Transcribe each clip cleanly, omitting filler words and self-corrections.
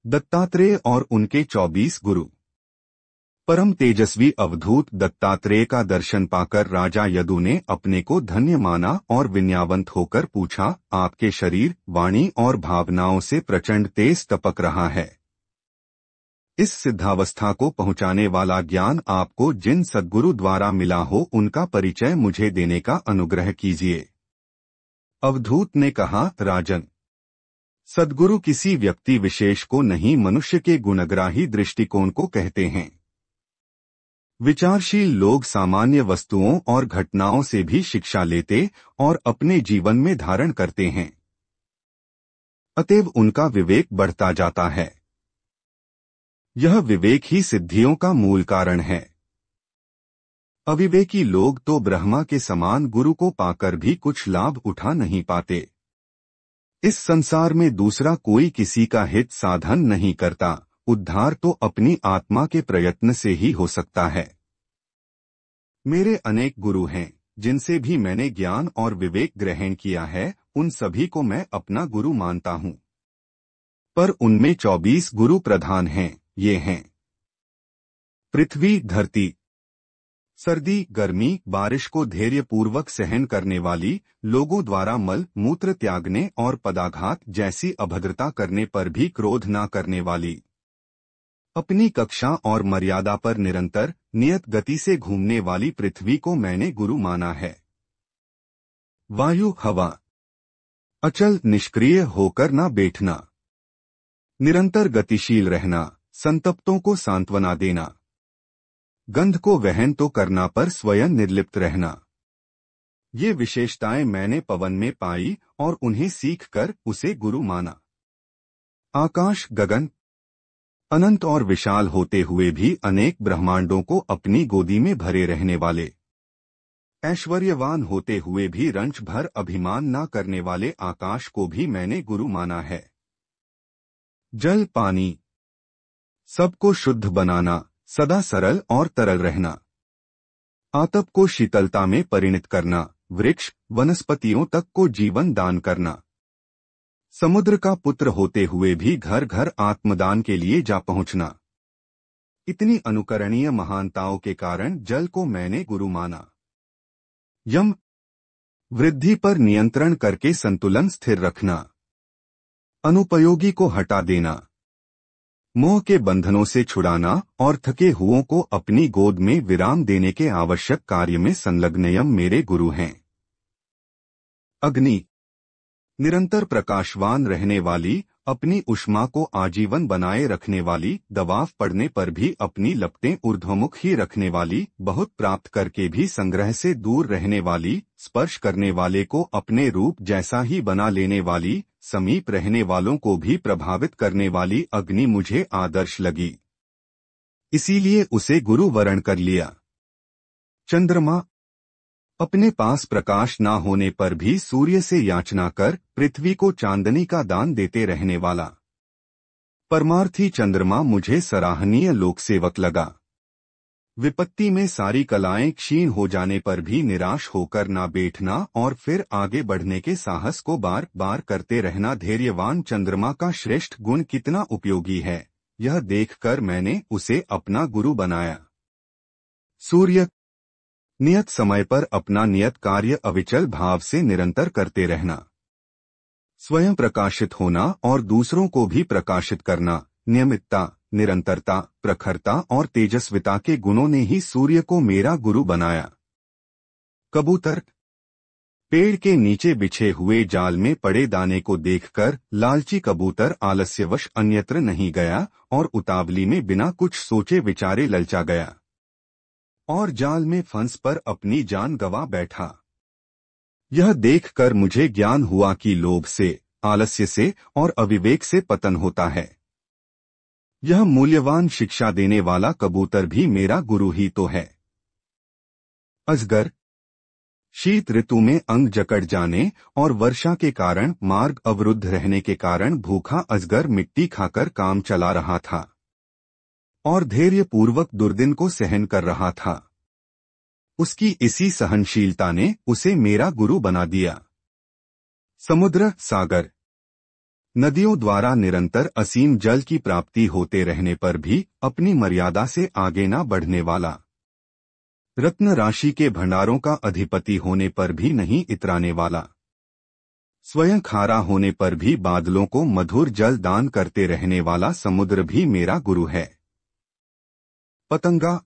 दत्तात्रेय और उनके 24 गुरु। परम तेजस्वी अवधूत दत्तात्रेय का दर्शन पाकर राजा यदु ने अपने को धन्य माना और विनयावंत होकर पूछा, आपके शरीर, वाणी और भावनाओं से प्रचंड तेज टपक रहा है। इस सिद्धावस्था को पहुंचाने वाला ज्ञान आपको जिन सद्गुरु द्वारा मिला हो उनका परिचय मुझे देने का अनुग्रह कीजिए। अवधूत ने कहा, राजन, सद्गुरु किसी व्यक्ति विशेष को नहीं, मनुष्य के गुणग्राही दृष्टिकोण को कहते हैं। विचारशील लोग सामान्य वस्तुओं और घटनाओं से भी शिक्षा लेते और अपने जीवन में धारण करते हैं। अतएव उनका विवेक बढ़ता जाता है। यह विवेक ही सिद्धियों का मूल कारण है। अविवेकी लोग तो ब्रह्मा के समान गुरु को पाकर भी कुछ लाभ उठा नहीं पाते। इस संसार में दूसरा कोई किसी का हित साधन नहीं करता, उद्धार तो अपनी आत्मा के प्रयत्न से ही हो सकता है। मेरे अनेक गुरु हैं, जिनसे भी मैंने ज्ञान और विवेक ग्रहण किया है, उन सभी को मैं अपना गुरु मानता हूँ। पर उनमें 24 गुरु प्रधान हैं। ये हैं पृथ्वी, धरती, सर्दी, गर्मी, बारिश को धैर्यपूर्वक सहन करने वाली, लोगों द्वारा मल मूत्र त्यागने और पदाघात जैसी अभद्रता करने पर भी क्रोध न करने वाली, अपनी कक्षा और मर्यादा पर निरंतर नियत गति से घूमने वाली पृथ्वी को मैंने गुरु माना है। वायु, हवा, अचल निष्क्रिय होकर न बैठना, निरंतर गतिशील रहना, संतप्तों को सांत्वना देना, गंध को वहन तो करना पर स्वयं निर्लिप्त रहना, ये विशेषताएं मैंने पवन में पाई और उन्हें सीखकर उसे गुरु माना। आकाश, गगन अनंत और विशाल होते हुए भी अनेक ब्रह्मांडों को अपनी गोदी में भरे रहने वाले, ऐश्वर्यवान होते हुए भी रंच भर अभिमान न करने वाले आकाश को भी मैंने गुरु माना है। जल, पानी, सबको शुद्ध बनाना, सदा सरल और तरल रहना, आतप को शीतलता में परिणत करना, वृक्ष वनस्पतियों तक को जीवन दान करना, समुद्र का पुत्र होते हुए भी घर घर आत्मदान के लिए जा पहुंचना, इतनी अनुकरणीय महानताओं के कारण जल को मैंने गुरु माना। यम, वृद्धि पर नियंत्रण करके संतुलन स्थिर रखना, अनुपयोगी को हटा देना, मोह के बंधनों से छुड़ाना और थके हुओं को अपनी गोद में विराम देने के आवश्यक कार्य में संलग्न यम मेरे गुरु हैं। अग्नि, निरंतर प्रकाशवान रहने वाली, अपनी ऊष्मा को आजीवन बनाए रखने वाली, दबाव पड़ने पर भी अपनी लपटें ऊर्ध्वमुख ही रखने वाली, बहुत प्राप्त करके भी संग्रह से दूर रहने वाली, स्पर्श करने वाले को अपने रूप जैसा ही बना लेने वाली, समीप रहने वालों को भी प्रभावित करने वाली अग्नि मुझे आदर्श लगी, इसीलिए उसे गुरु वरण कर लिया। चंद्रमा, अपने पास प्रकाश न होने पर भी सूर्य से याचना कर पृथ्वी को चांदनी का दान देते रहने वाला, परमार्थी चंद्रमा मुझे सराहनीय लोक सेवक लगा। विपत्ति में सारी कलाएं क्षीण हो जाने पर भी निराश होकर न बैठना और फिर आगे बढ़ने के साहस को बार बार करते रहना धैर्यवान चंद्रमा का श्रेष्ठ गुण कितना उपयोगी है, यह देखकर मैंने उसे अपना गुरु बनाया। सूर्य, नियत समय पर अपना नियत कार्य अविचल भाव से निरंतर करते रहना, स्वयं प्रकाशित होना और दूसरों को भी प्रकाशित करना, नियमितता, निरंतरता, प्रखरता और तेजस्विता के गुणों ने ही सूर्य को मेरा गुरु बनाया। कबूतर, पेड़ के नीचे बिछे हुए जाल में पड़े दाने को देखकर लालची कबूतर आलस्यवश अन्यत्र नहीं गया और उतावली में बिना कुछ सोचे विचारे ललचा गया और जाल में फंस पर अपनी जान गंवा बैठा। यह देखकर मुझे ज्ञान हुआ कि लोभ से, आलस्य से और अविवेक से पतन होता है। यह मूल्यवान शिक्षा देने वाला कबूतर भी मेरा गुरु ही तो है। अजगर, शीत ऋतु में अंग जकड़ जाने और वर्षा के कारण मार्ग अवरुद्ध रहने के कारण भूखा अजगर मिट्टी खाकर काम चला रहा था और धैर्यपूर्वक दुर्दिन को सहन कर रहा था। उसकी इसी सहनशीलता ने उसे मेरा गुरु बना दिया। समुद्र, सागर, नदियों द्वारा निरंतर असीम जल की प्राप्ति होते रहने पर भी अपनी मर्यादा से आगे न बढ़ने वाला, रत्न राशि के भंडारों का अधिपति होने पर भी नहीं इतराने वाला, स्वयं खारा होने पर भी बादलों को मधुर जल दान करते रहने वाला समुद्र भी मेरा गुरु है। पतंगा,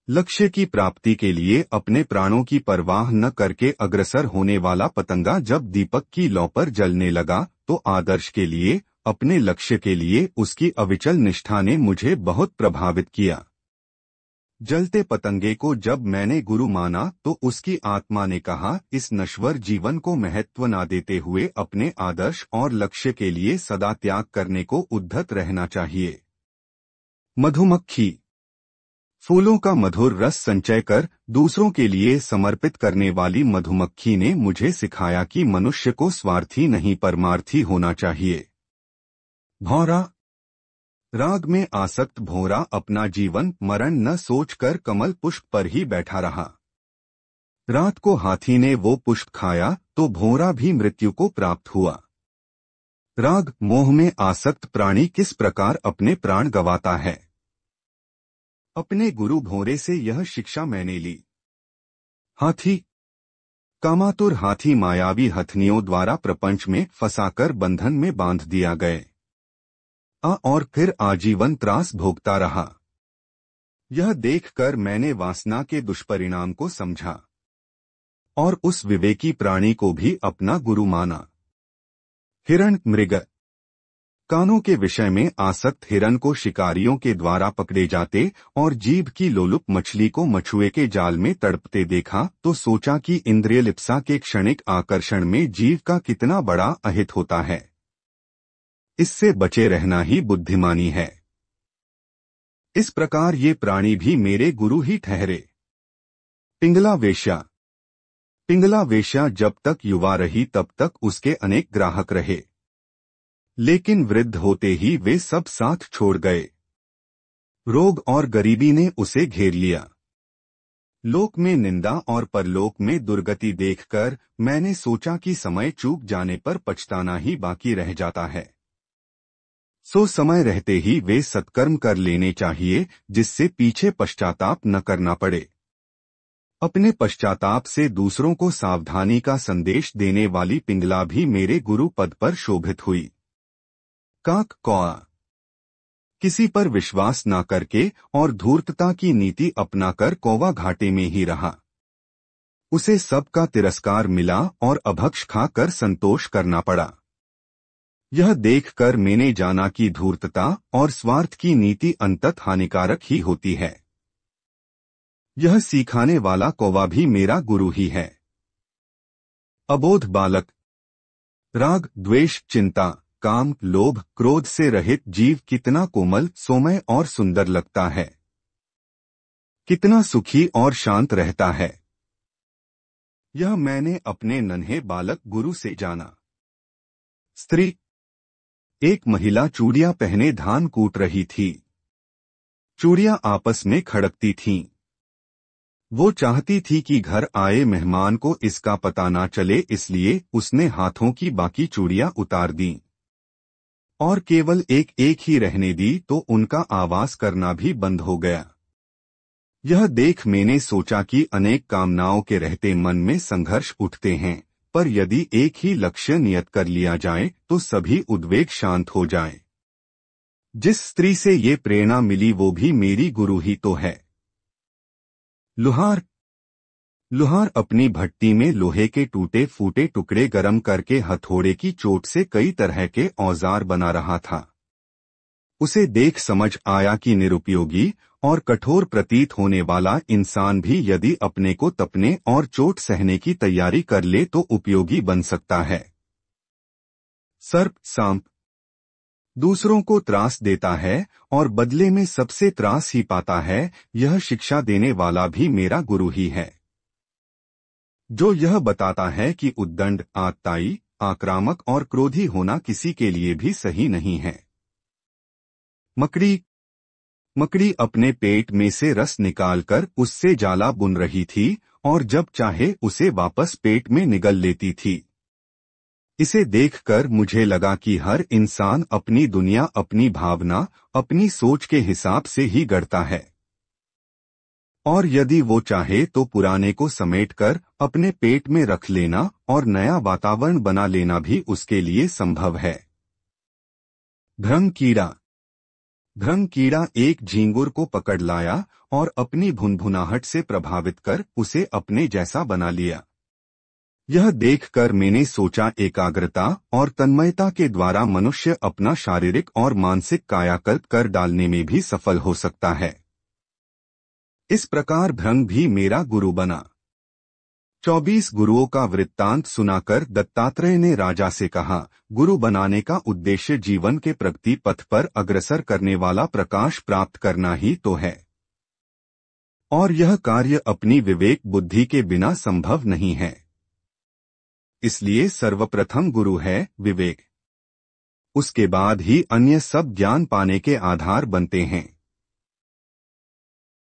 लक्ष्य की प्राप्ति के लिए अपने प्राणों की परवाह न करके अग्रसर होने वाला पतंगा जब दीपक की लौ पर जलने लगा तो आदर्श के लिए, अपने लक्ष्य के लिए उसकी अविचल निष्ठा ने मुझे बहुत प्रभावित किया। जलते पतंगे को जब मैंने गुरु माना तो उसकी आत्मा ने कहा, इस नश्वर जीवन को महत्व न देते हुए अपने आदर्श और लक्ष्य के लिए सदा त्याग करने को उद्यत रहना चाहिए। मधुमक्खी, फूलों का मधुर रस संचय कर दूसरों के लिए समर्पित करने वाली मधुमक्खी ने मुझे सिखाया कि मनुष्य को स्वार्थी नहीं परमार्थी होना चाहिए। भौरा, राग में आसक्त भौरा अपना जीवन मरण न सोचकर कमल पुष्प पर ही बैठा रहा। रात को हाथी ने वो पुष्प खाया तो भौरा भी मृत्यु को प्राप्त हुआ। राग मोह में आसक्त प्राणी किस प्रकार अपने प्राण गंवाता है। अपने गुरु भौरे से यह शिक्षा मैंने ली। हाथी, कामातुर हाथी मायावी हथनियों द्वारा प्रपंच में फंसाकर बंधन में बांध दिया गए और फिर आजीवन त्रास भोगता रहा। यह देखकर मैंने वासना के दुष्परिणाम को समझा और उस विवेकी प्राणी को भी अपना गुरु माना। हिरण मृग, कानों के विषय में आसक्त हिरण को शिकारियों के द्वारा पकड़े जाते और जीभ की लोलुप मछली को मछुए के जाल में तड़पते देखा तो सोचा कि इंद्रिय लिप्सा के क्षणिक आकर्षण में जीव का कितना बड़ा अहित होता है। इससे बचे रहना ही बुद्धिमानी है। इस प्रकार ये प्राणी भी मेरे गुरु ही ठहरे। पिंगला वेश्या, पिंगला वेश्या जब तक युवा रही तब तक उसके अनेक ग्राहक रहे, लेकिन वृद्ध होते ही वे सब साथ छोड़ गए। रोग और गरीबी ने उसे घेर लिया। लोक में निंदा और परलोक में दुर्गति देखकर मैंने सोचा कि समय चूक जाने पर पछताना ही बाकी रह जाता है। सो समय रहते ही वे सत्कर्म कर लेने चाहिए जिससे पीछे पश्चाताप न करना पड़े। अपने पश्चाताप से दूसरों को सावधानी का संदेश देने वाली पिंगला भी मेरे गुरु पद पर शोभित हुई। काक कौआ, किसी पर विश्वास न करके और धूर्तता की नीति अपनाकर कौवा घाटे में ही रहा। उसे सबका तिरस्कार मिला और अभक्ष खाकर संतोष करना पड़ा। यह देखकर मैंने जाना कि धूर्तता और स्वार्थ की नीति अंततः हानिकारक ही होती है। यह सिखाने वाला कौवा भी मेरा गुरु ही है। अबोध बालक, राग द्वेष चिंता काम लोभ क्रोध से रहित जीव कितना कोमल सोमय और सुंदर लगता है, कितना सुखी और शांत रहता है। यह मैंने अपने नन्हे बालक गुरु से जाना। स्त्री, एक महिला चूड़ियां पहने धान कूट रही थी। चूड़ियां आपस में खड़कती थीं। वो चाहती थी कि घर आए मेहमान को इसका पता ना चले, इसलिए उसने हाथों की बाकी चूड़ियां उतार दीं और केवल एक एक ही रहने दी तो उनका आवाज करना भी बंद हो गया। यह देख मैंने सोचा कि अनेक कामनाओं के रहते मन में संघर्ष उठते हैं, पर यदि एक ही लक्ष्य नियत कर लिया जाए तो सभी उद्वेग शांत हो जाए। जिस स्त्री से ये प्रेरणा मिली वो भी मेरी गुरु ही तो है। लुहार, लुहार अपनी भट्टी में लोहे के टूटे फूटे टुकड़े गर्म करके हथौड़े की चोट से कई तरह के औजार बना रहा था। उसे देख समझ आया कि निरुपयोगी और कठोर प्रतीत होने वाला इंसान भी यदि अपने को तपने और चोट सहने की तैयारी कर ले तो उपयोगी बन सकता है। सर्प सांप, दूसरों को त्रास देता है और बदले में सबसे त्रास ही पाता है। यह शिक्षा देने वाला भी मेरा गुरु ही है, जो यह बताता है कि उद्दंड आतताई आक्रामक और क्रोधी होना किसी के लिए भी सही नहीं है। मकड़ी, मकड़ी अपने पेट में से रस निकालकर उससे जाला बुन रही थी और जब चाहे उसे वापस पेट में निगल लेती थी। इसे देखकर मुझे लगा कि हर इंसान अपनी दुनिया अपनी भावना, अपनी सोच के हिसाब से ही गढ़ता है, और यदि वो चाहे तो पुराने को समेटकर अपने पेट में रख लेना और नया वातावरण बना लेना भी उसके लिए संभव है। भ्रम कीड़ा। भ्रम कीड़ा एक झींगुर को पकड़ लाया और अपनी भुनभुनाहट से प्रभावित कर उसे अपने जैसा बना लिया। यह देखकर मैंने सोचा, एकाग्रता और तन्मयता के द्वारा मनुष्य अपना शारीरिक और मानसिक कायाकल्प कर डालने में भी सफल हो सकता है। इस प्रकार भ्रम भी मेरा गुरु बना। 24 गुरुओं का वृत्तांत सुनाकर दत्तात्रेय ने राजा से कहा, गुरु बनाने का उद्देश्य जीवन के प्रगति पथ पर अग्रसर करने वाला प्रकाश प्राप्त करना ही तो है, और यह कार्य अपनी विवेक बुद्धि के बिना संभव नहीं है। इसलिए सर्वप्रथम गुरु है विवेक, उसके बाद ही अन्य सब ज्ञान पाने के आधार बनते हैं।